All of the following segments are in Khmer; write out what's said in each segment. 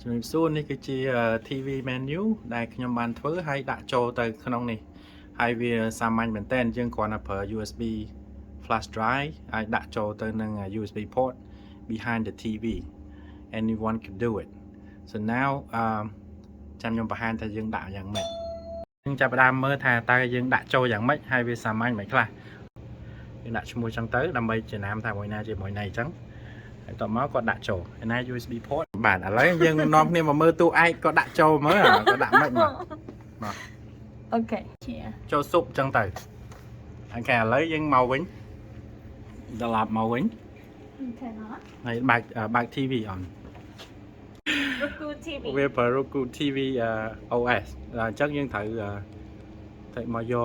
ជំរាបសួរនេះគឺជា TV menu ដែលខ្ញុំបានធ្វើហើយដាក់ចូលទៅក្នុងនេះហើយវាសាមញ្ញមែនតើយើងគ្រាន់តែប្រើ USB flash drive ហើយដាក់ចូលទៅនឹង USB port behind the TV anyone can do it so now ចាំខ្ញុំបង្ហាញថាយើងដាក់យ៉ាងម៉េចយើងចាប់ផ្ដើមមើលថាតើយើងដាក់ចូលយ៉ាងម៉េចហើយវាសាមញ្ញមិនខ្លះយើងដាក់ឈ្មោះចឹងទៅដើម្បីចំណាំថាមួយណាជាមួយណាអញ្ចឹងហើយតមកគាត់ដាក់ចូលឯណា USB port បាទឥឡូវយើងនាំគ្នាមកមើលតួឯកក៏ដាក់ចូលមើលក៏ដាក់មិនមកអូខេចូលស៊ុបចឹងទៅអូខេឥឡូវយើងមកវិញត្រឡប់មកវិញអូខេណាហើយបើក TV on Roku TV វាប្រើ Roku TV OS អញ្ចឹងយើងត្រូវមកយក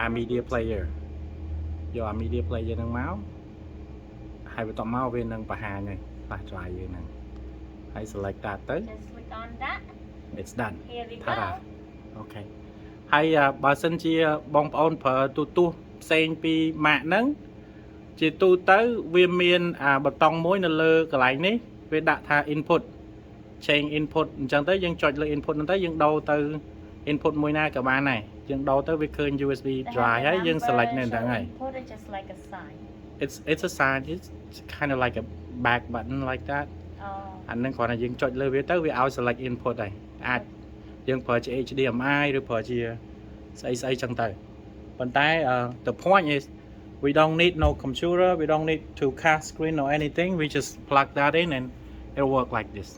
អា media player យកអា media player ហ្នឹងមកហើយបន្ទាប់មកវានឹងបង្ហាញហើយ flash drive យើងហ្នឹងហើយ select ដាក់ទៅ Just click on that it's done Here we go អូខេហើយបើសិនជាបងប្អូនប្រើទូទស្សន៍ផ្សេងពីម៉ាកហ្នឹងជាទូទៅវាមានប៊ូតុងមួយនៅលើកន្លែងនេះវាដាក់ថា input change input អញ្ចឹងទៅយើងចុចលើ input ហ្នឹងទៅយើងដូរទៅ input មួយណាក៏បានដែរយើងដូរទៅវាឃើញ USB drive ហើយយើង select នៅហ្នឹងហើយ Input is just like a sign it's a sign it's kind of like a back button like that អាហ្នឹងគ្រាន់តែយើងចុចលើវាទៅវាឲ្យ select input ហើយអាចយើងប្រើជា HDMI ឬប្រើជាស្អីចឹងទៅប៉ុន្តែ the point is we don't need no computer we don't need to cast screen or anything we just plug that in and it'll work like this